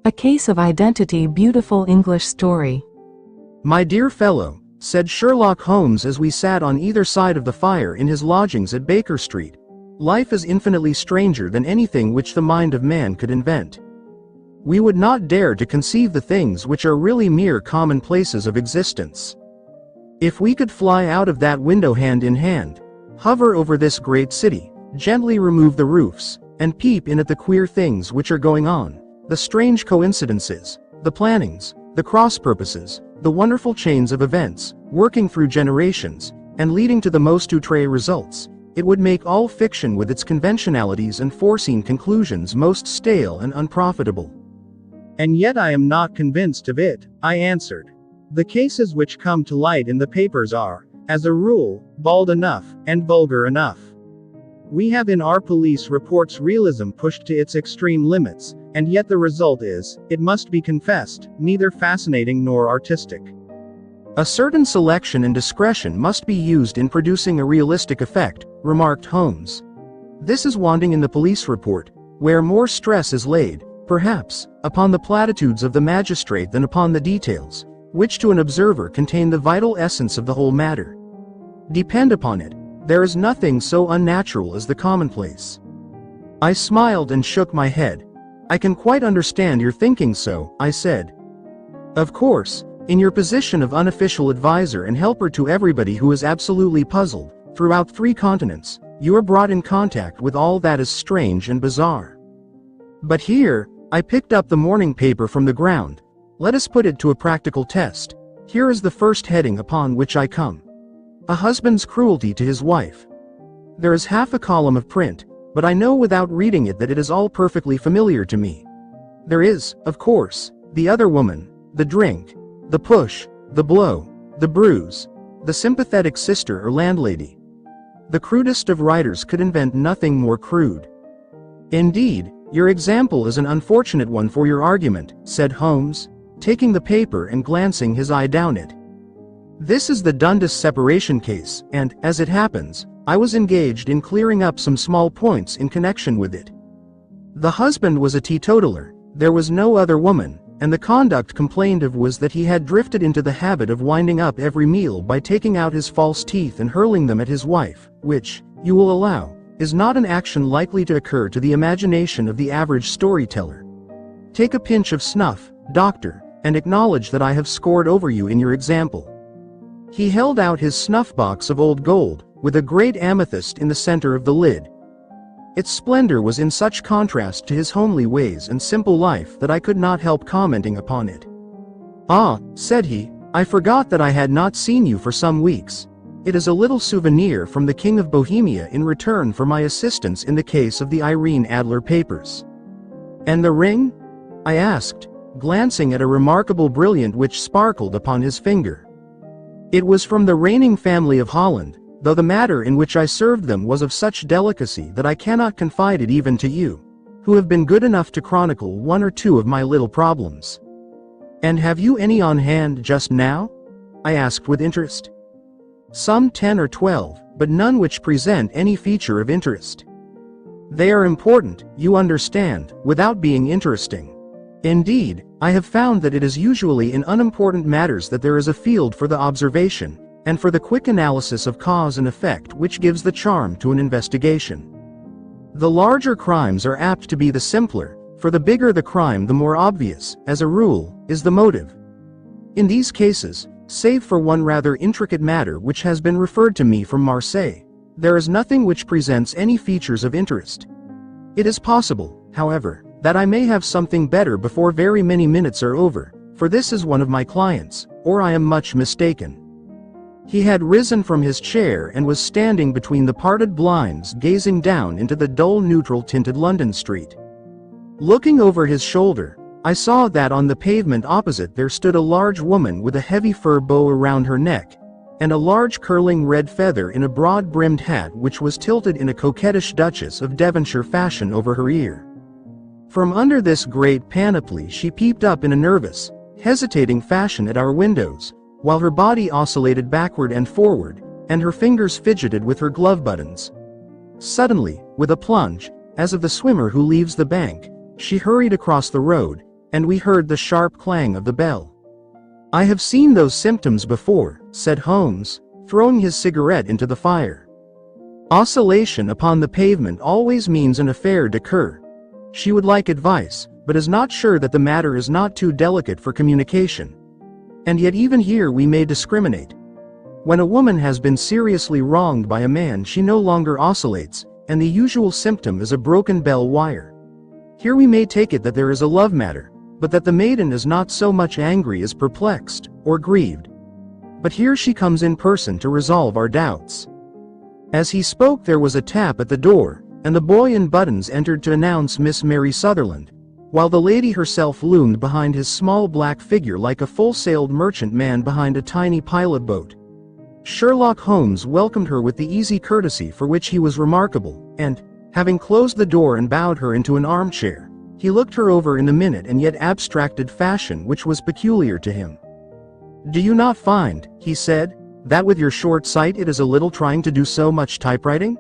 A case of identity. Beautiful English story. My dear fellow, said Sherlock Holmes as we sat on either side of the fire in his lodgings at Baker Street, life is infinitely stranger than anything which the mind of man could invent. We would not dare to conceive the things which are really mere commonplaces of existence. If we could fly out of that window hand in hand, hover over this great city, gently remove the roofs, and peep in at the queer things which are going on, the strange coincidences, the plannings, the cross-purposes, the wonderful chains of events, working through generations, and leading to the most outre results, it would make all fiction with its conventionalities and foreseen conclusions most stale and unprofitable. And yet I am not convinced of it, I answered. The cases which come to light in the papers are, as a rule, bald enough, and vulgar enough. We have in our police reports realism pushed to its extreme limits, and yet the result is, it must be confessed, neither fascinating nor artistic. A certain selection and discretion must be used in producing a realistic effect, remarked Holmes. This is wanting in the police report, where more stress is laid, perhaps, upon the platitudes of the magistrate than upon the details, which to an observer contain the vital essence of the whole matter. Depend upon it, there is nothing so unnatural as the commonplace. I smiled and shook my head. I can quite understand your thinking so, I said. Of course, in your position of unofficial advisor and helper to everybody who is absolutely puzzled, throughout 3 continents, you are brought in contact with all that is strange and bizarre. But here, I picked up the morning paper from the ground. Let us put it to a practical test. Here is the first heading upon which I come. A husband's cruelty to his wife. There is half a column of print, but I know without reading it that it is all perfectly familiar to me. There is, of course, the other woman, the drink, the push, the blow, the bruise, the sympathetic sister or landlady. The crudest of writers could invent nothing more crude. Indeed, your example is an unfortunate one for your argument, said Holmes, taking the paper and glancing his eye down it. This is the Dundas separation case, and, as it happens, I was engaged in clearing up some small points in connection with it. The husband was a teetotaler, there was no other woman, and the conduct complained of was that he had drifted into the habit of winding up every meal by taking out his false teeth and hurling them at his wife, which, you will allow, is not an action likely to occur to the imagination of the average storyteller. Take a pinch of snuff, doctor, and acknowledge that I have scored over you in your example. He held out his snuff-box of old gold, with a great amethyst in the center of the lid. Its splendor was in such contrast to his homely ways and simple life that I could not help commenting upon it. Ah, said he, I forgot that I had not seen you for some weeks. It is a little souvenir from the King of Bohemia in return for my assistance in the case of the Irene Adler papers. And the ring? I asked, glancing at a remarkable brilliant which sparkled upon his finger. It was from the reigning family of Holland, though the matter in which I served them was of such delicacy that I cannot confide it even to you, who have been good enough to chronicle 1 or 2 of my little problems. And have you any on hand just now? I asked with interest. Some 10 or 12, but none which present any feature of interest. They are important, you understand, without being interesting. Indeed, I have found that it is usually in unimportant matters that there is a field for the observation, and for the quick analysis of cause and effect which gives the charm to an investigation. The larger crimes are apt to be the simpler, for the bigger the crime the more obvious, as a rule, is the motive. In these cases, save for one rather intricate matter which has been referred to me from Marseille, there is nothing which presents any features of interest. It is possible, however, that I may have something better before very many minutes are over, for this is one of my clients, or I am much mistaken. He had risen from his chair and was standing between the parted blinds gazing down into the dull neutral-tinted London street. Looking over his shoulder, I saw that on the pavement opposite there stood a large woman with a heavy fur bow around her neck, and a large curling red feather in a broad-brimmed hat which was tilted in a coquettish Duchess of Devonshire fashion over her ear. From under this great panoply she peeped up in a nervous, hesitating fashion at our windows, while her body oscillated backward and forward, and her fingers fidgeted with her glove buttons. Suddenly, with a plunge, as of the swimmer who leaves the bank, she hurried across the road, and we heard the sharp clang of the bell. "I have seen those symptoms before," said Holmes, throwing his cigarette into the fire. "Oscillation upon the pavement always means an affair de cœur. She would like advice, but is not sure that the matter is not too delicate for communication. And yet even here we may discriminate. When a woman has been seriously wronged by a man, she no longer oscillates, and the usual symptom is a broken bell wire. Here we may take it that there is a love matter, but that the maiden is not so much angry as perplexed, or grieved. But here she comes in person to resolve our doubts." As he spoke there was a tap at the door, and the boy in buttons entered to announce Miss Mary Sutherland, while the lady herself loomed behind his small black figure like a full-sailed merchantman behind a tiny pilot boat. Sherlock Holmes welcomed her with the easy courtesy for which he was remarkable, and, having closed the door and bowed her into an armchair, he looked her over in the minute and yet abstracted fashion which was peculiar to him. "Do you not find," he said, "that with your short sight it is a little trying to do so much typewriting?"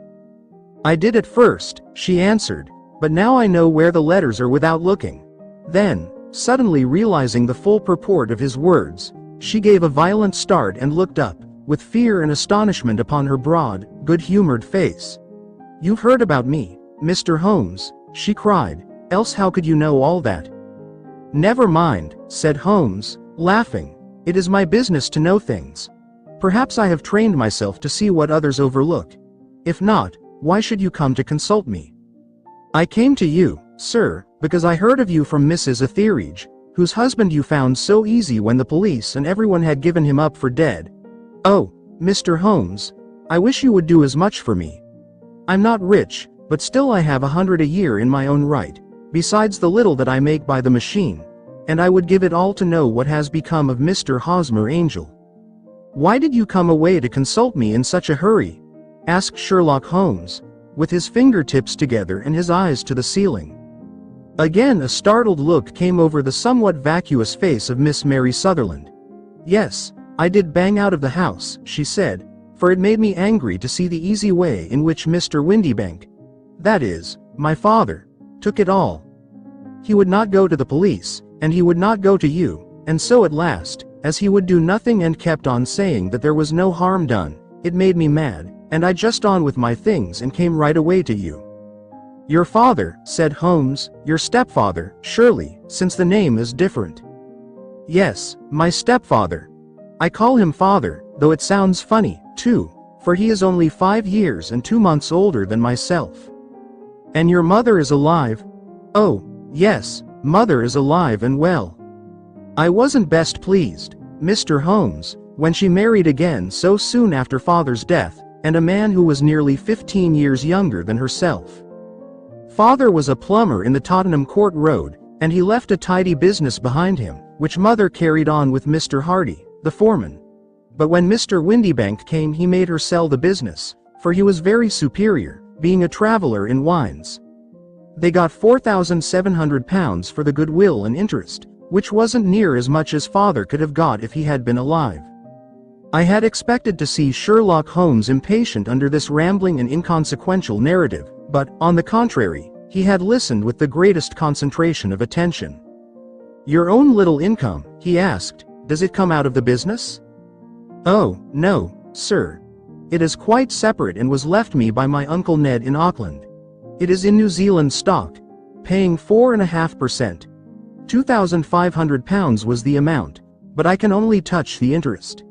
"I did at first," she answered, "but now I know where the letters are without looking." Then, suddenly realizing the full purport of his words, she gave a violent start and looked up, with fear and astonishment upon her broad, good-humored face. "You've heard about me, Mr. Holmes," she cried, "else how could you know all that?" "Never mind," said Holmes, laughing. "It is my business to know things. Perhaps I have trained myself to see what others overlook. If not, why should you come to consult me?" "I came to you, sir, because I heard of you from Mrs. Etheridge, whose husband you found so easy when the police and everyone had given him up for dead. Oh, Mr. Holmes, I wish you would do as much for me. I'm not rich, but still I have 100 a year in my own right, besides the little that I make by the machine, and I would give it all to know what has become of Mr. Hosmer Angel." "Why did you come away to consult me in such a hurry?" asked Sherlock Holmes, with his fingertips together and his eyes to the ceiling. Again a startled look came over the somewhat vacuous face of Miss Mary Sutherland. "Yes, I did bang out of the house," she said, "for it made me angry to see the easy way in which Mr. Windybank, that is, my father, took it all. He would not go to the police, and he would not go to you, and so at last, as he would do nothing and kept on saying that there was no harm done, it made me mad, and I just on with my things and came right away to you." "Your father," said Holmes, "your stepfather, surely, since the name is different." "Yes, my stepfather. I call him father, though it sounds funny, too, for he is only 5 years and 2 months older than myself." "And your mother is alive?" "Oh, yes, mother is alive and well. I wasn't best pleased, Mr. Holmes, when she married again so soon after father's death, and a man who was nearly 15 years younger than herself. Father was a plumber in the Tottenham Court Road, and he left a tidy business behind him, which mother carried on with Mr. Hardy, the foreman. But when Mr. Windybank came he made her sell the business, for he was very superior, being a traveller in wines. They got £4,700 for the goodwill and interest, which wasn't near as much as father could have got if he had been alive. I had expected to see Sherlock Holmes impatient under this rambling and inconsequential narrative, but, on the contrary, he had listened with the greatest concentration of attention. "Your own little income," he asked, "does it come out of the business?" "Oh, no, sir. It is quite separate and was left me by my Uncle Ned in Auckland. It is in New Zealand stock, paying 4.5%. £2,500 was the amount, but I can only touch the interest."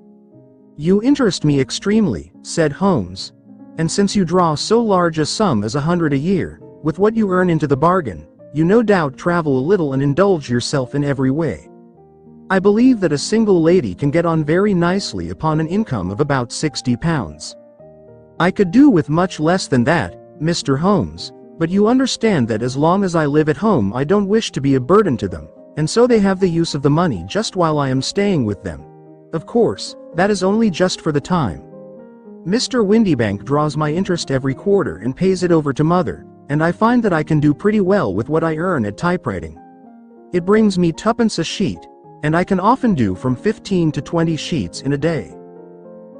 "You interest me extremely," said Holmes. "And since you draw so large a sum as 100 a year, with what you earn into the bargain, you no doubt travel a little and indulge yourself in every way. I believe that a single lady can get on very nicely upon an income of about £60. I could do with much less than that, Mr. Holmes, but you understand that as long as I live at home I don't wish to be a burden to them, and so they have the use of the money just while I am staying with them. Of course, that is only just for the time. Mr. Windybank draws my interest every quarter and pays it over to mother, and I find that I can do pretty well with what I earn at typewriting. It brings me 2d a sheet, and I can often do from 15 to 20 sheets in a day."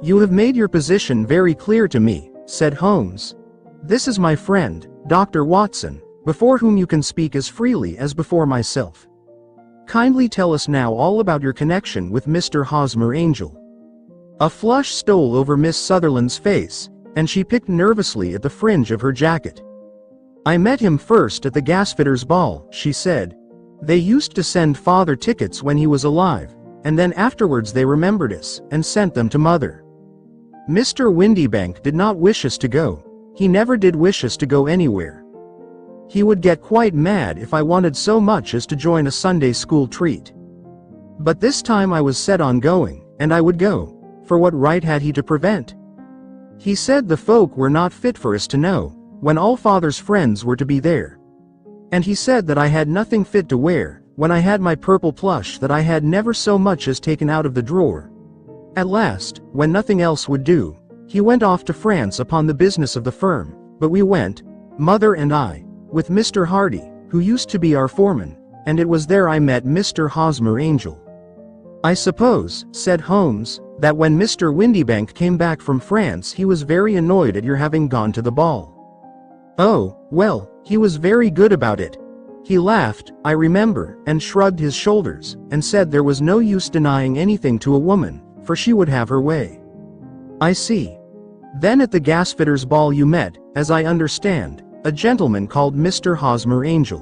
"You have made your position very clear to me," said Holmes. "This is my friend, Dr. Watson, before whom you can speak as freely as before myself. Kindly tell us now all about your connection with Mr. Hosmer Angel." A flush stole over Miss Sutherland's face, and she picked nervously at the fringe of her jacket. "I met him first at the gasfitters' ball," she said. "They used to send father tickets when he was alive, and then afterwards they remembered us, and sent them to mother. Mr. Windybank did not wish us to go. He never did wish us to go anywhere. He would get quite mad if I wanted so much as to join a Sunday school treat. But this time I was set on going, and I would go, for what right had he to prevent? He said the folk were not fit for us to know, when all father's friends were to be there. And he said that I had nothing fit to wear, when I had my purple plush that I had never so much as taken out of the drawer. At last, when nothing else would do, he went off to France upon the business of the firm, but we went, mother and I, with Mr. Hardy, who used to be our foreman, and it was there I met Mr. Hosmer Angel. I suppose," said Holmes, "that when Mr. Windybank came back from France he was very annoyed at your having gone to the ball." "Oh, well, he was very good about it. He laughed, I remember, and shrugged his shoulders, and said there was no use denying anything to a woman, for she would have her way." "I see. Then at the gasfitters' ball you met, as I understand, a gentleman called Mr. Hosmer Angel."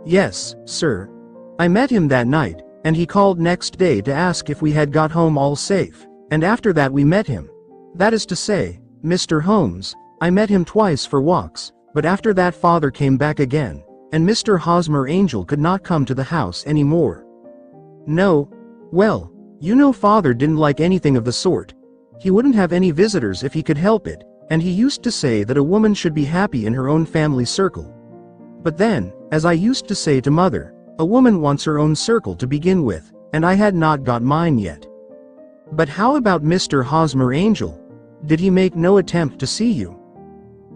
"Yes, sir. I met him that night, and he called next day to ask if we had got home all safe, and after that we met him. That is to say, Mr. Holmes, I met him twice for walks, but after that father came back again, and Mr. Hosmer Angel could not come to the house any more." "No. Well, you know father didn't like anything of the sort. He wouldn't have any visitors if he could help it, and he used to say that a woman should be happy in her own family circle. But then, as I used to say to mother, a woman wants her own circle to begin with, and I had not got mine yet." "But how about Mr. Hosmer Angel? Did he make no attempt to see you?"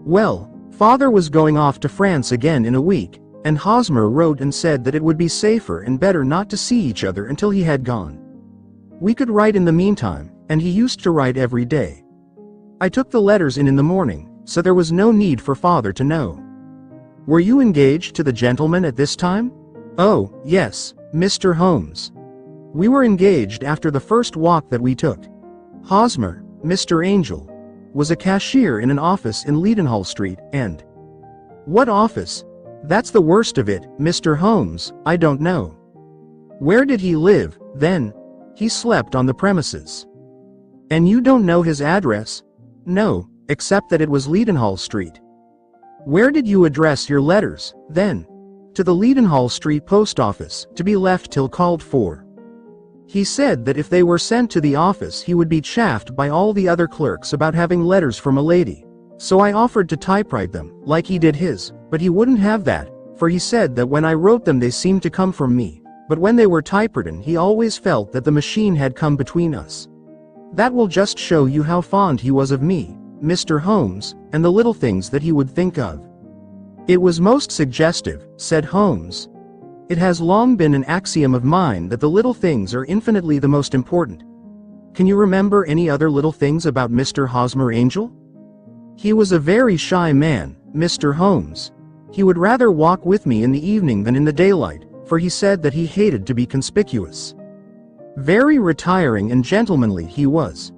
"Well, father was going off to France again in a week, and Hosmer wrote and said that it would be safer and better not to see each other until he had gone. We could write in the meantime, and he used to write every day. I took the letters in the morning, so there was no need for father to know." "Were you engaged to the gentleman at this time?" "Oh, yes, Mr. Holmes. We were engaged after the first walk that we took. Hosmer, Mr. Angel, was a cashier in an office in Leadenhall Street, and—" "What office? That's the worst of it, Mr. Holmes, I don't know." "Where did he live, then?" "He slept on the premises." "And you don't know his address?" "No, except that it was Leadenhall Street." "Where did you address your letters, then?" "To the Leadenhall Street post office, to be left till called for." He said that if they were sent to the office he would be chaffed by all the other clerks about having letters from a lady. So I offered to typewrite them, like he did his, but he wouldn't have that, for he said that when I wrote them they seemed to come from me, but when they were typewritten he always felt that the machine had come between us. That will just show you how fond he was of me, Mr. Holmes, and the little things that he would think of. "It was most suggestive," said Holmes. "It has long been an axiom of mine that the little things are infinitely the most important. Can you remember any other little things about Mr. Hosmer Angel?" "He was a very shy man, Mr. Holmes. He would rather walk with me in the evening than in the daylight, for he said that he hated to be conspicuous. Very retiring and gentlemanly he was.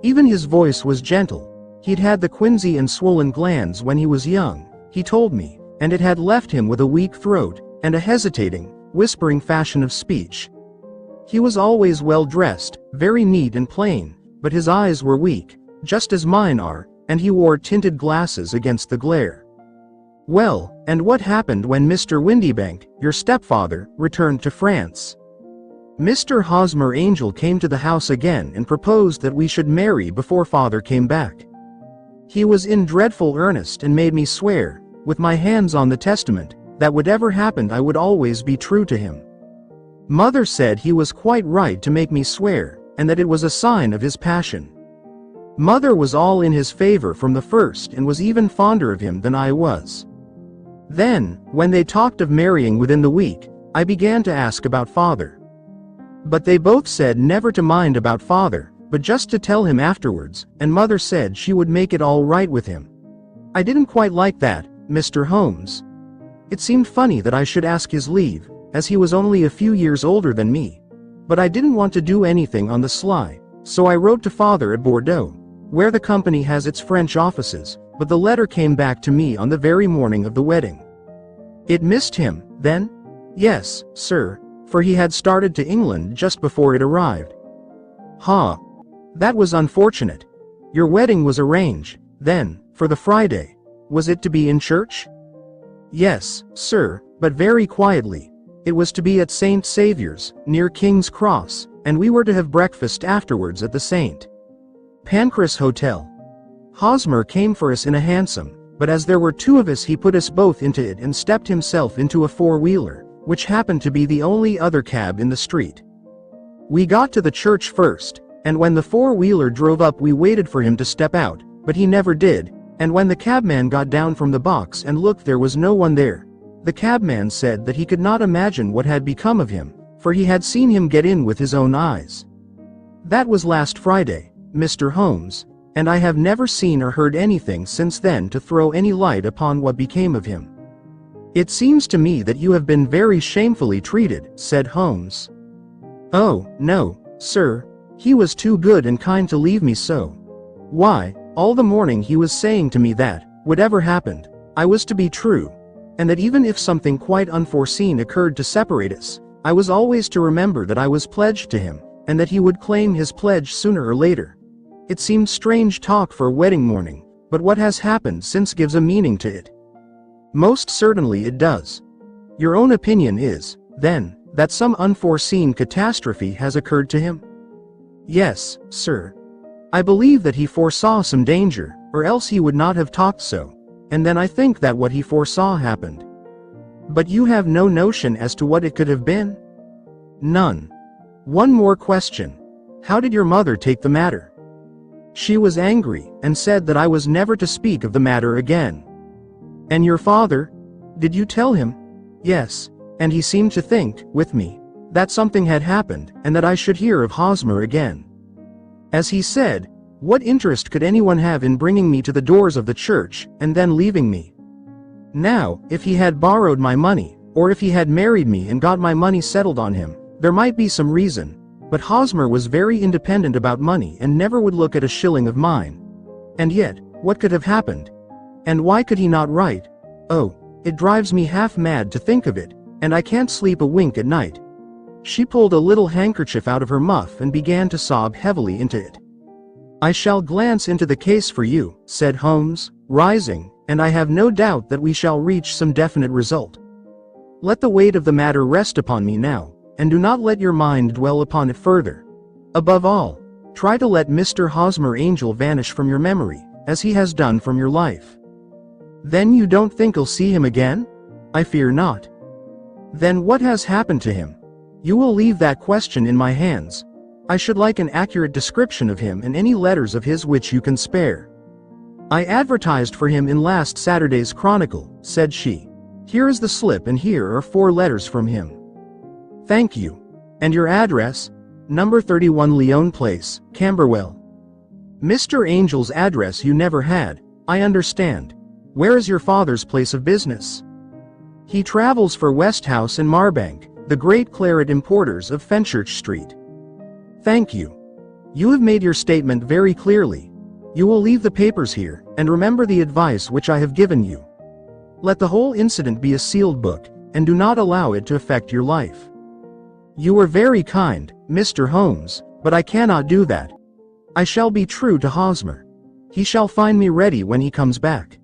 Even his voice was gentle. He'd had the quinsy and swollen glands when he was young, he told me, and it had left him with a weak throat, and a hesitating, whispering fashion of speech. He was always well dressed, very neat and plain, but his eyes were weak, just as mine are, and he wore tinted glasses against the glare." "Well, and what happened when Mr. Windybank, your stepfather, returned to France?" "Mr. Hosmer Angel came to the house again and proposed that we should marry before father came back. He was in dreadful earnest and made me swear, with my hands on the testament, that whatever happened I would always be true to him. Mother said he was quite right to make me swear, and that it was a sign of his passion. Mother was all in his favor from the first and was even fonder of him than I was. Then, when they talked of marrying within the week, I began to ask about father. But they both said never to mind about father, but just to tell him afterwards, and mother said she would make it all right with him. I didn't quite like that, Mr. Holmes. It seemed funny that I should ask his leave, as he was only a few years older than me. But I didn't want to do anything on the sly, so I wrote to father at Bordeaux, where the company has its French offices, but the letter came back to me on the very morning of the wedding. It missed him, then? Yes, sir, for he had started to England just before it arrived. Ha! That was unfortunate. Your wedding was arranged, then, for the Friday. Was it to be in church? Yes, sir, but very quietly. It was to be at St. Saviour's, near King's Cross, and we were to have breakfast afterwards at the St. Pancras Hotel. Hosmer came for us in a hansom, but as there were two of us he put us both into it and stepped himself into a four-wheeler, which happened to be the only other cab in the street. We got to the church first, and when the four-wheeler drove up we waited for him to step out, but he never did, and when the cabman got down from the box and looked there was no one there. The cabman said that he could not imagine what had become of him, for he had seen him get in with his own eyes. That was last Friday, Mr. Holmes, and I have never seen or heard anything since then to throw any light upon what became of him. It seems to me that you have been very shamefully treated, said Holmes. Oh, no, sir, he was too good and kind to leave me so. Why, all the morning he was saying to me that, whatever happened, I was to be true, and that even if something quite unforeseen occurred to separate us, I was always to remember that I was pledged to him, and that he would claim his pledge sooner or later. It seemed strange talk for a wedding morning, but what has happened since gives a meaning to it. Most certainly it does. Your own opinion is, then, that some unforeseen catastrophe has occurred to him? Yes, sir. I believe that he foresaw some danger, or else he would not have talked so, and then I think that what he foresaw happened. But you have no notion as to what it could have been? None. One more question. How did your mother take the matter? She was angry, and said that I was never to speak of the matter again. And your father? Did you tell him? Yes, and he seemed to think, with me, that something had happened, and that I should hear of Hosmer again. As he said, what interest could anyone have in bringing me to the doors of the church, and then leaving me? Now, if he had borrowed my money, or if he had married me and got my money settled on him, there might be some reason, but Hosmer was very independent about money and never would look at a shilling of mine. And yet, what could have happened? And why could he not write? Oh, it drives me half mad to think of it, and I can't sleep a wink at night. She pulled a little handkerchief out of her muff and began to sob heavily into it. I shall glance into the case for you, said Holmes, rising, and I have no doubt that we shall reach some definite result. Let the weight of the matter rest upon me now, and do not let your mind dwell upon it further. Above all, try to let Mr. Hosmer Angel vanish from your memory, as he has done from your life. Then you don't think I'll see him again? I fear not. Then what has happened to him? You will leave that question in my hands. I should like an accurate description of him and any letters of his which you can spare. I advertised for him in last Saturday's Chronicle, said she. Here is the slip and here are 4 letters from him. Thank you. And your address? Number 31 Leon Place, Camberwell. Mr. Angel's address you never had, I understand. Where is your father's place of business? He travels for Westhouse and Marbank, the great claret importers of Fenchurch Street. Thank you. You have made your statement very clearly. You will leave the papers here, and remember the advice which I have given you. Let the whole incident be a sealed book, and do not allow it to affect your life. You are very kind, Mr. Holmes, but I cannot do that. I shall be true to Hosmer. He shall find me ready when he comes back.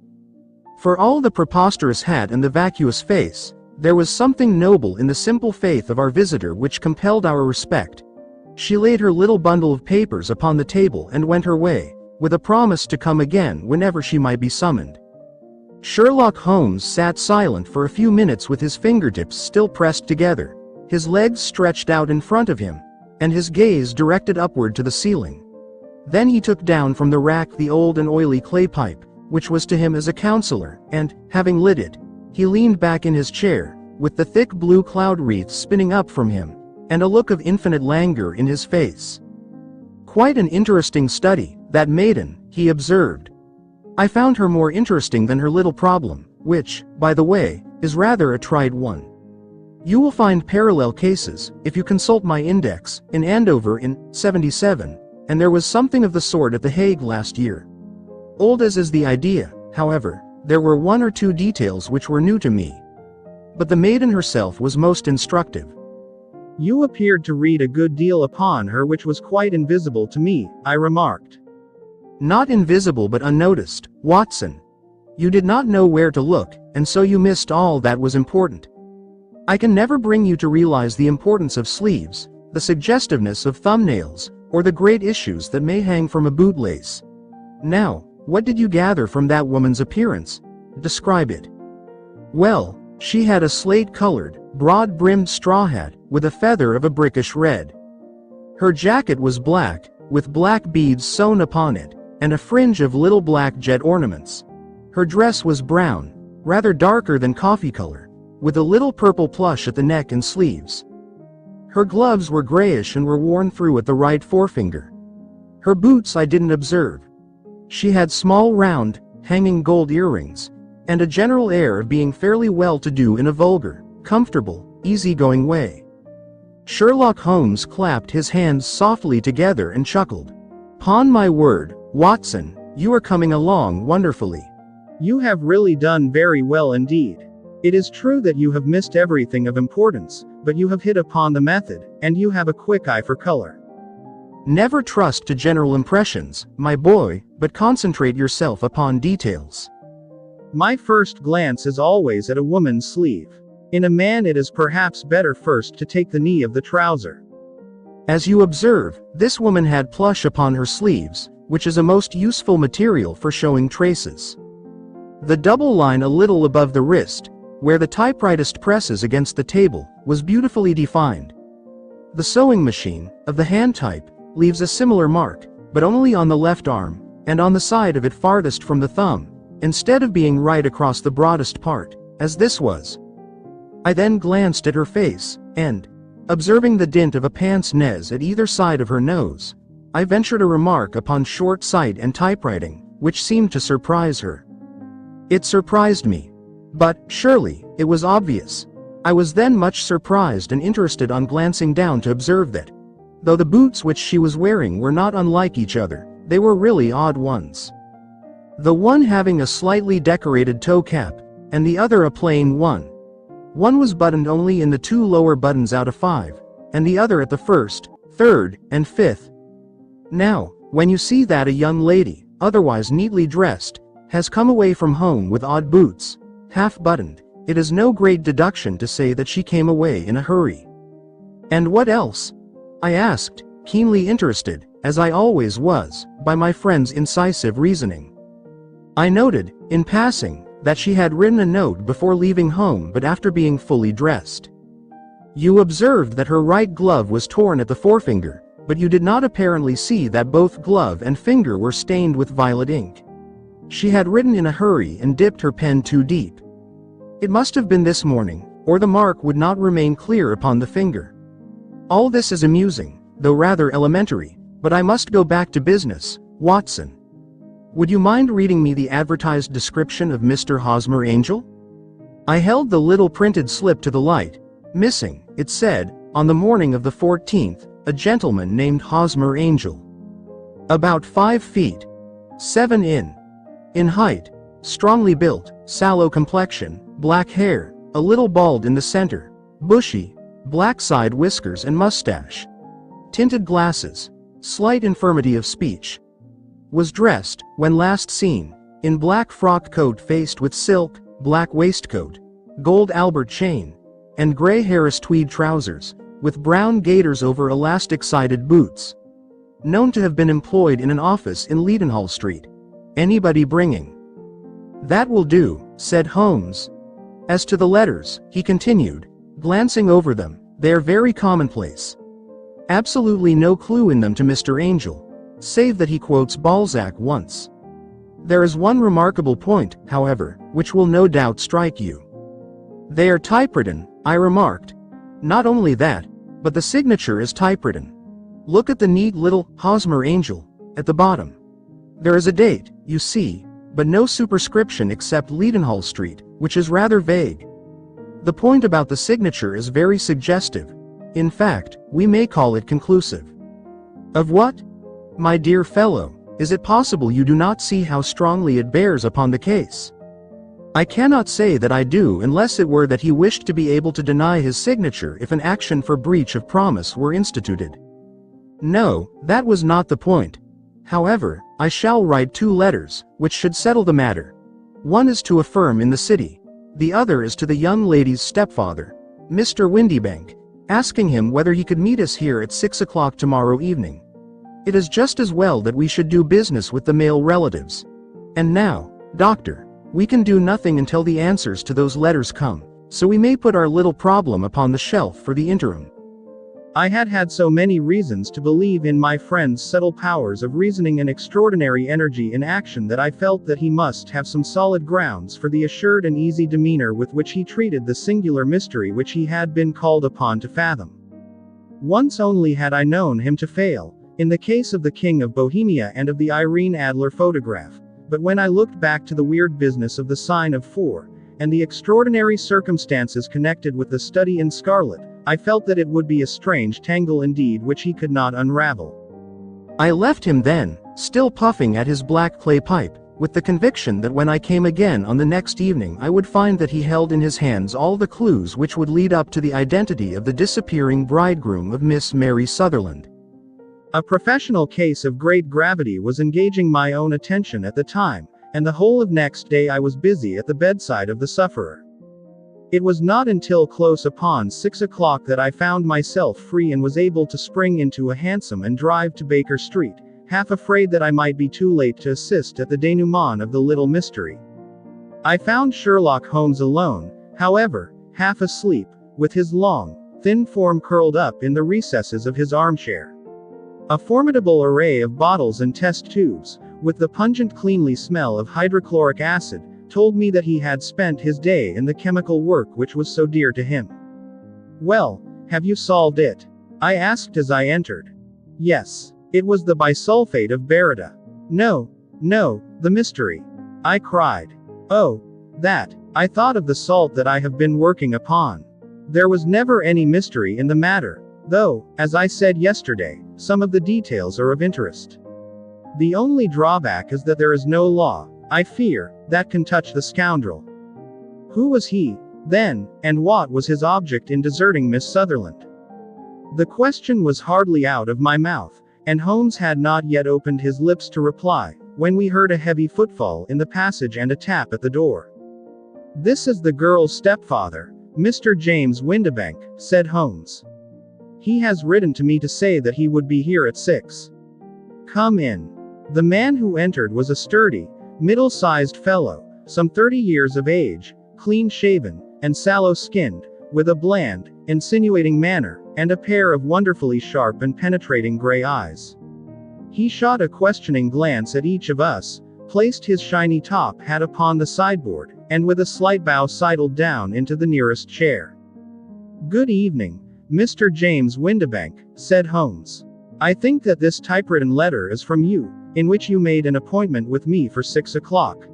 For all the preposterous hat and the vacuous face, there was something noble in the simple faith of our visitor which compelled our respect. She laid her little bundle of papers upon the table and went her way, with a promise to come again whenever she might be summoned. Sherlock Holmes sat silent for a few minutes with his fingertips still pressed together, his legs stretched out in front of him, and his gaze directed upward to the ceiling. Then he took down from the rack the old and oily clay pipe, which was to him as a counselor, and, having lit it, he leaned back in his chair, with the thick blue cloud wreath spinning up from him, and a look of infinite languor in his face. Quite an interesting study, that maiden, he observed. I found her more interesting than her little problem, which, by the way, is rather a tried one. You will find parallel cases, if you consult my index, in Andover in 77, and there was something of the sort at The Hague last year. Old as is the idea, however, there were one or two details which were new to me. But the maiden herself was most instructive. You appeared to read a good deal upon her which was quite invisible to me, I remarked. Not invisible but unnoticed, Watson. You did not know where to look, and so you missed all that was important. I can never bring you to realize the importance of sleeves, the suggestiveness of thumbnails, or the great issues that may hang from a bootlace. Now, what did you gather from that woman's appearance? Describe it. Well, she had a slate-colored, broad-brimmed straw hat, with a feather of a brickish red. Her jacket was black, with black beads sewn upon it, and a fringe of little black jet ornaments. Her dress was brown, rather darker than coffee color, with a little purple plush at the neck and sleeves. Her gloves were grayish and were worn through at the right forefinger. Her boots I didn't observe. She had small round, hanging gold earrings, and a general air of being fairly well-to-do in a vulgar, comfortable, easy-going way. Sherlock Holmes clapped his hands softly together and chuckled. "'Pon my word, Watson, you are coming along wonderfully. You have really done very well indeed. It is true that you have missed everything of importance, but you have hit upon the method, and you have a quick eye for color. Never trust to general impressions, my boy, but concentrate yourself upon details. My first glance is always at a woman's sleeve. In a man it is perhaps better first to take the knee of the trouser. As you observe, this woman had plush upon her sleeves, which is a most useful material for showing traces. The double line a little above the wrist, where the typewritist presses against the table, was beautifully defined. The sewing machine, of the hand type, leaves a similar mark, but only on the left arm, and on the side of it farthest from the thumb, instead of being right across the broadest part, as this was. I then glanced at her face, and, observing the dint of a pince nez at either side of her nose, I ventured a remark upon short sight and typewriting, which seemed to surprise her. It surprised me. But, surely, it was obvious. I was then much surprised and interested on glancing down to observe that, though the boots which she was wearing were not unlike each other, they were really odd ones. The one having a slightly decorated toe cap, and the other a plain one. One was buttoned only in the 2 lower buttons out of 5, and the other at the 1st, 3rd, and 5th. Now, when you see that a young lady, otherwise neatly dressed, has come away from home with odd boots, half-buttoned, it is no great deduction to say that she came away in a hurry. And what else? I asked, keenly interested, as I always was, by my friend's incisive reasoning. I noted, in passing, that she had written a note before leaving home but after being fully dressed. You observed that her right glove was torn at the forefinger, but you did not apparently see that both glove and finger were stained with violet ink. She had written in a hurry and dipped her pen too deep. It must have been this morning, or the mark would not remain clear upon the finger. All this is amusing, though rather elementary, but I must go back to business, Watson. Would you mind reading me the advertised description of Mr. Hosmer Angel? I held the little printed slip to the light. Missing, it said, on the morning of the 14th, a gentleman named Hosmer Angel. About 5 feet, 7 in height, strongly built, sallow complexion, black hair, a little bald in the center, bushy, black side whiskers and mustache. Tinted glasses, slight infirmity of speech. Was dressed, when last seen, in black frock coat faced with silk, black waistcoat, gold Albert chain, and gray Harris tweed trousers, with brown gaiters over elastic-sided boots. Known to have been employed in an office in Leadenhall Street. Anybody bringing? That will do, said Holmes. As to the letters, he continued, glancing over them, they are very commonplace. Absolutely no clue in them to Mr. Angel, save that he quotes Balzac once. There is one remarkable point, however, which will no doubt strike you. They are typewritten, I remarked. Not only that, but the signature is typewritten. Look at the neat little Hosmer Angel at the bottom. There is a date, you see, but no superscription except Leadenhall Street, which is rather vague. The point about the signature is very suggestive. In fact, we may call it conclusive. Of what? My dear fellow, is it possible you do not see how strongly it bears upon the case? I cannot say that I do unless it were that he wished to be able to deny his signature if an action for breach of promise were instituted. No, that was not the point. However, I shall write 2 letters, which should settle the matter. One is to a firm in the city. The other is to the young lady's stepfather, Mr. Windybank, asking him whether he could meet us here at 6 o'clock tomorrow evening. It is just as well that we should do business with the male relatives. And now, Doctor, we can do nothing until the answers to those letters come, so we may put our little problem upon the shelf for the interim. I had had so many reasons to believe in my friend's subtle powers of reasoning and extraordinary energy in action that I felt that he must have some solid grounds for the assured and easy demeanor with which he treated the singular mystery which he had been called upon to fathom. Once only had I known him to fail, in the case of the King of Bohemia and of the Irene Adler photograph, but when I looked back to the weird business of the Sign of 4, and the extraordinary circumstances connected with the study in scarlet, I felt that it would be a strange tangle indeed which he could not unravel. I left him then, still puffing at his black clay pipe, with the conviction that when I came again on the next evening I would find that he held in his hands all the clues which would lead up to the identity of the disappearing bridegroom of Miss Mary Sutherland. A professional case of great gravity was engaging my own attention at the time, and the whole of next day I was busy at the bedside of the sufferer. It was not until close upon 6 o'clock that I found myself free and was able to spring into a hansom and drive to Baker Street, half afraid that I might be too late to assist at the denouement of the little mystery. I found Sherlock Holmes alone, however, half asleep, with his long, thin form curled up in the recesses of his armchair. A formidable array of bottles and test tubes, with the pungent cleanly smell of hydrochloric acid, told me that he had spent his day in the chemical work which was so dear to him. "Well, have you solved it?" I asked as I entered. "Yes. It was the bisulfate of Barita." No, the mystery," I cried. "Oh, that. I thought of the salt that I have been working upon. There was never any mystery in the matter, though, as I said yesterday, some of the details are of interest. The only drawback is that there is no law, I fear, that can touch the scoundrel. Who was he, then, and what was his object in deserting Miss Sutherland?" The question was hardly out of my mouth, and Holmes had not yet opened his lips to reply, when we heard a heavy footfall in the passage and a tap at the door. "This is the girl's stepfather, Mr. James Windybank," said Holmes. "He has written to me to say that he would be here at 6. Come in." The man who entered was a sturdy, middle-sized fellow, some 30 years of age, clean-shaven, and sallow-skinned, with a bland, insinuating manner, and a pair of wonderfully sharp and penetrating gray eyes. He shot a questioning glance at each of us, placed his shiny top hat upon the sideboard, and with a slight bow sidled down into the nearest chair. "Good evening, Mr. James Windybank," said Holmes. "I think that this typewritten letter is from you, in which you made an appointment with me for 6 o'clock.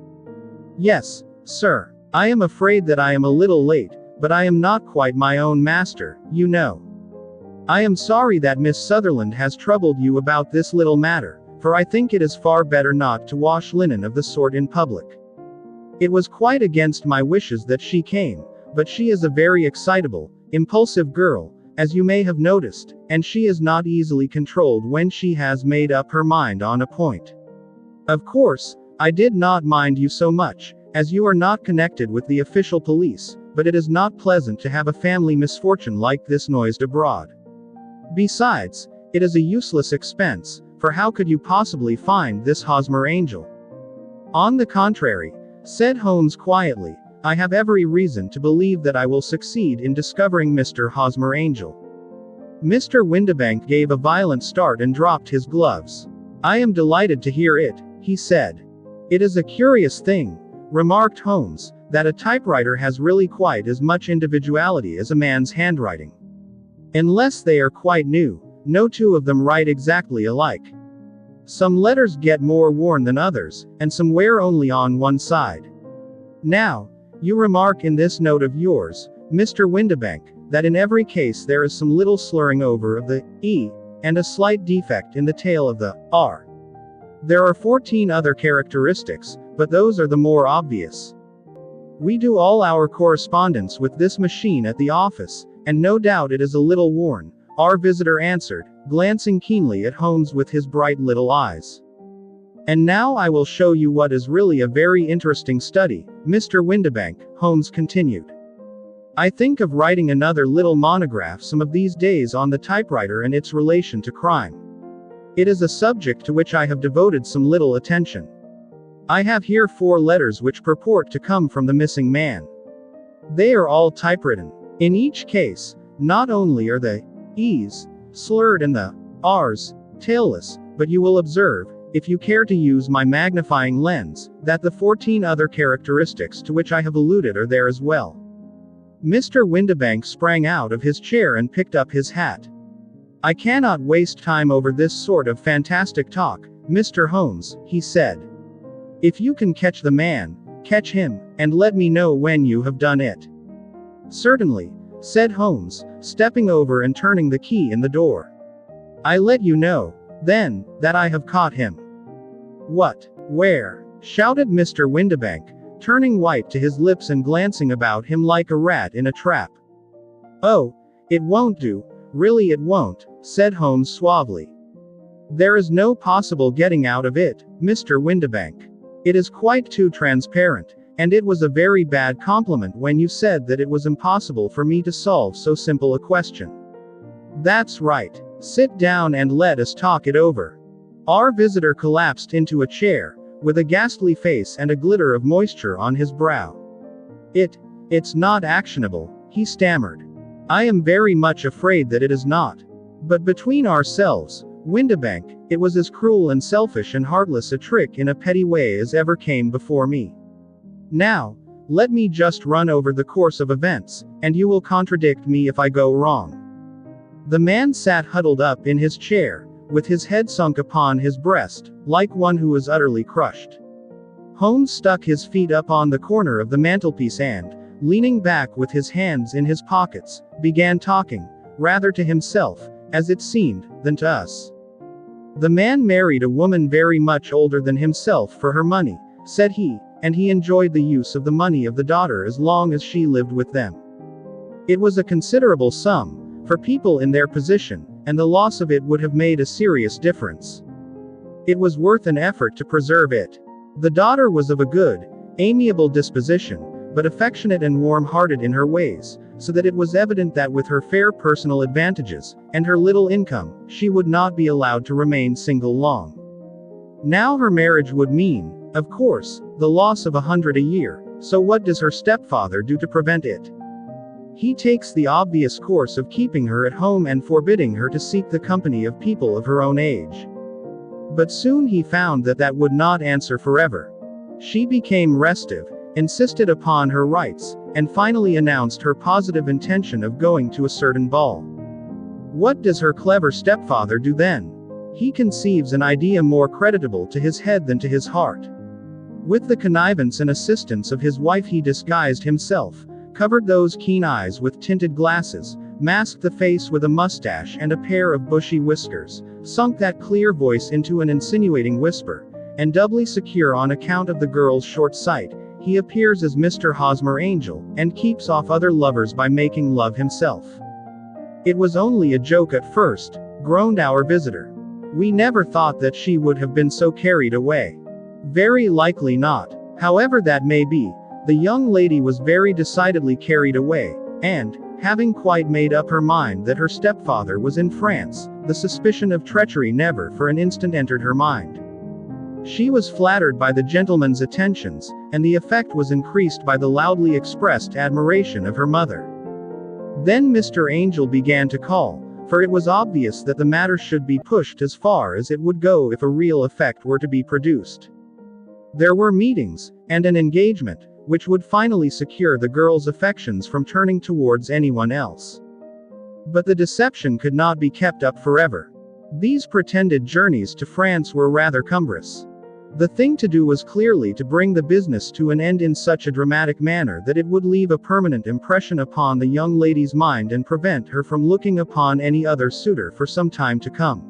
"Yes, sir. I am afraid that I am a little late, but I am not quite my own master, you know. I am sorry that Miss Sutherland has troubled you about this little matter, for I think it is far better not to wash linen of the sort in public. It was quite against my wishes that she came, but she is a very excitable, impulsive girl, as you may have noticed, and she is not easily controlled when she has made up her mind on a point. Of course, I did not mind you so much, as you are not connected with the official police, but it is not pleasant to have a family misfortune like this noised abroad. Besides, it is a useless expense, for how could you possibly find this Hosmer Angel?" "On the contrary," said Holmes quietly, "I have every reason to believe that I will succeed in discovering Mr. Hosmer Angel." Mr. Windybank gave a violent start and dropped his gloves. "I am delighted to hear it," he said. "It is a curious thing," remarked Holmes, "that a typewriter has really quite as much individuality as a man's handwriting. Unless they are quite new, no two of them write exactly alike. Some letters get more worn than others, and some wear only on one side. Now, you remark in this note of yours, Mr. Windibank, that in every case there is some little slurring over of the E, and a slight defect in the tail of the R. There are 14 other characteristics, but those are the more obvious. We do all our correspondence with this machine at the office, and no doubt it is a little worn, our visitor answered, glancing keenly at Holmes with his bright little eyes. And now I will show you what is really a very interesting study, Mr. Windibank, Holmes continued. I think of writing another little monograph some of these days on the typewriter and its relation to crime. It is a subject to which I have devoted some little attention. I have here 4 letters which purport to come from the missing man. They are all typewritten. In each case, not only are the E's slurred and the R's tailless, but you will observe, if you care to use my magnifying lens, that the 14 other characteristics to which I have alluded are there as well. Mr. Windibank sprang out of his chair and picked up his hat. I cannot waste time over this sort of fantastic talk, Mr. Holmes, he said. If you can catch the man, catch him, and let me know when you have done it. Certainly, said Holmes, stepping over and turning the key in the door. I let you know, then, that I have caught him. What? Where? Shouted Mr. Windibank, turning white to his lips and glancing about him like a rat in a trap. Oh, it won't do, really it won't, said Holmes suavely. There is no possible getting out of it, Mr. Windibank. It is quite too transparent, and it was a very bad compliment when you said that it was impossible for me to solve so simple a question. That's right. Sit down and let us talk it over. Our visitor collapsed into a chair, with a ghastly face and a glitter of moisture on his brow. It's not actionable, he stammered. I am very much afraid that it is not. But between ourselves, Windibank, it was as cruel and selfish and heartless a trick in a petty way as ever came before me. Now, let me just run over the course of events, and you will contradict me if I go wrong. The man sat huddled up in his chair, with his head sunk upon his breast, like one who was utterly crushed. Holmes stuck his feet up on the corner of the mantelpiece and, leaning back with his hands in his pockets, began talking, rather to himself, as it seemed, than to us. The man married a woman very much older than himself for her money, said he, and he enjoyed the use of the money of the daughter as long as she lived with them. It was a considerable sum, for people in their position, and the loss of it would have made a serious difference. It was worth an effort to preserve it. The daughter was of a good, amiable disposition, but affectionate and warm-hearted in her ways, so that it was evident that with her fair personal advantages, and her little income, she would not be allowed to remain single long. Now her marriage would mean, of course, the loss of 100 a year, so what does her stepfather do to prevent it? He takes the obvious course of keeping her at home and forbidding her to seek the company of people of her own age. But soon he found that that would not answer forever. She became restive, insisted upon her rights, and finally announced her positive intention of going to a certain ball. What does her clever stepfather do then? He conceives an idea more creditable to his head than to his heart. With the connivance and assistance of his wife he disguised himself, covered those keen eyes with tinted glasses, masked the face with a mustache and a pair of bushy whiskers, sunk that clear voice into an insinuating whisper, and doubly secure on account of the girl's short sight, he appears as Mr. Hosmer Angel, and keeps off other lovers by making love himself. It was only a joke at first, groaned our visitor. We never thought that she would have been so carried away. Very likely not. However that may be, the young lady was very decidedly carried away, and, having quite made up her mind that her stepfather was in France, the suspicion of treachery never for an instant entered her mind. She was flattered by the gentleman's attentions, and the effect was increased by the loudly expressed admiration of her mother. Then Mr. Angel began to call, for it was obvious that the matter should be pushed as far as it would go if a real effect were to be produced. There were meetings, and an engagement, which would finally secure the girl's affections from turning towards anyone else. But the deception could not be kept up forever. These pretended journeys to France were rather cumbrous. The thing to do was clearly to bring the business to an end in such a dramatic manner that it would leave a permanent impression upon the young lady's mind and prevent her from looking upon any other suitor for some time to come.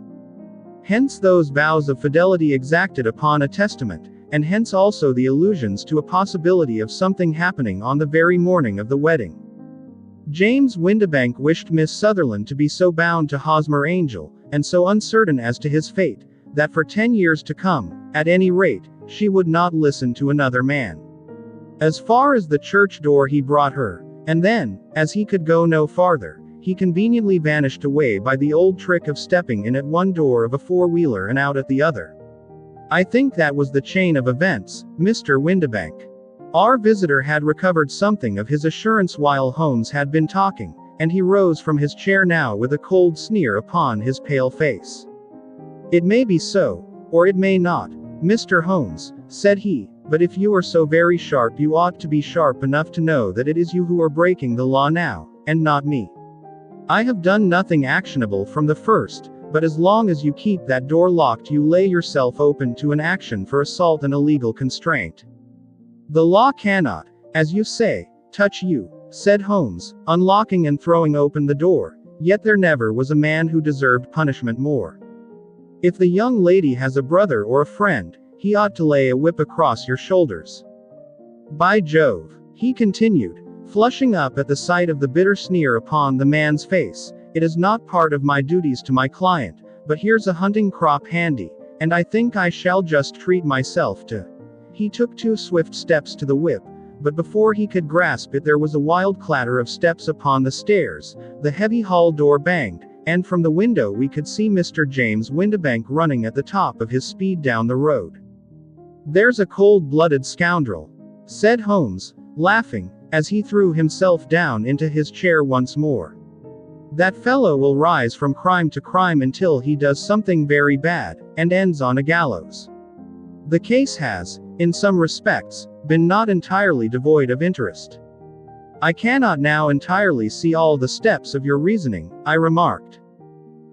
Hence those vows of fidelity exacted upon a testament, and hence also the allusions to a possibility of something happening on the very morning of the wedding. James Windibank wished Miss Sutherland to be so bound to Hosmer Angel, and so uncertain as to his fate, that for 10 years to come, at any rate, she would not listen to another man. As far as the church door he brought her, and then, as he could go no farther, he conveniently vanished away by the old trick of stepping in at one door of a four-wheeler and out at the other. I think that was the chain of events, Mr. Windibank. Our visitor had recovered something of his assurance while Holmes had been talking, and he rose from his chair now with a cold sneer upon his pale face. "It may be so, or it may not, Mr. Holmes," said he, "but if you are so very sharp you ought to be sharp enough to know that it is you who are breaking the law now, and not me. I have done nothing actionable from the first, but as long as you keep that door locked you lay yourself open to an action for assault and illegal constraint. The law cannot, as you say, touch you," said Holmes, unlocking and throwing open the door, "yet there never was a man who deserved punishment more. If the young lady has a brother or a friend, he ought to lay a whip across your shoulders. By Jove," he continued, flushing up at the sight of the bitter sneer upon the man's face, "it is not part of my duties to my client, but here's a hunting crop handy, and I think I shall just treat myself to." He took 2 swift steps to the whip, but before he could grasp it there was a wild clatter of steps upon the stairs, the heavy hall door banged, and from the window we could see Mr. James Windibank running at the top of his speed down the road. "There's a cold-blooded scoundrel," said Holmes, laughing, as he threw himself down into his chair once more. "That fellow will rise from crime to crime until he does something very bad, and ends on a gallows. The case has, in some respects, been not entirely devoid of interest." "I cannot now entirely see all the steps of your reasoning," I remarked.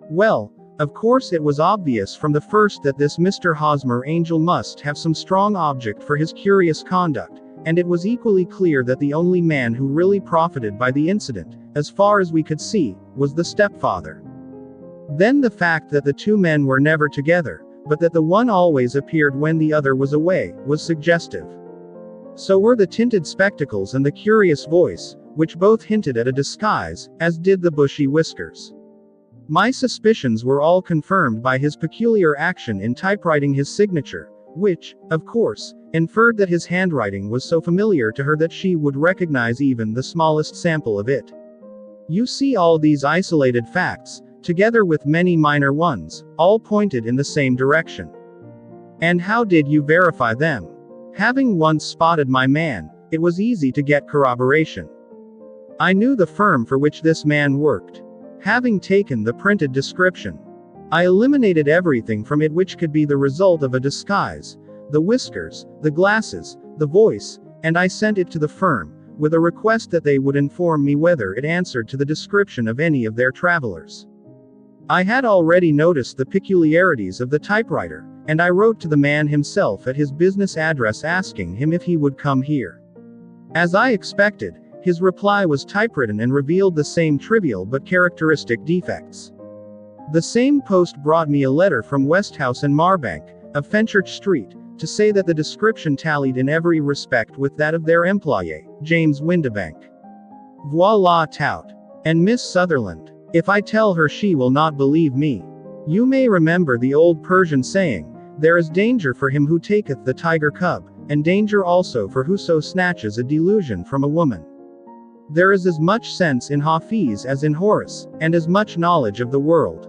"Well, of course it was obvious from the first that this Mr. Hosmer Angel must have some strong object for his curious conduct, and it was equally clear that the only man who really profited by the incident, as far as we could see, was the stepfather. Then the fact that the 2 men were never together, but that the one always appeared when the other was away, was suggestive. So were the tinted spectacles and the curious voice, which both hinted at a disguise, as did the bushy whiskers. My suspicions were all confirmed by his peculiar action in typewriting his signature, which, of course, inferred that his handwriting was so familiar to her that she would recognize even the smallest sample of it. You see, all these isolated facts, together with many minor ones, all pointed in the same direction. And how did you verify them? Having once spotted my man, it was easy to get corroboration. I knew the firm for which this man worked. Having taken the printed description, I eliminated everything from it which could be the result of a disguise, the whiskers, the glasses, the voice, and I sent it to the firm, with a request that they would inform me whether it answered to the description of any of their travelers. I had already noticed the peculiarities of the typewriter, and I wrote to the man himself at his business address asking him if he would come here. As I expected, his reply was typewritten and revealed the same trivial but characteristic defects. The same post brought me a letter from Westhouse and Marbank, of Fenchurch Street, to say that the description tallied in every respect with that of their employé, James Windibank. Voila tout. And Miss Sutherland. If I tell her she will not believe me. You may remember the old Persian saying, "There is danger for him who taketh the tiger cub, and danger also for whoso snatches a delusion from a woman." There is as much sense in Hafiz as in Horace, and as much knowledge of the world.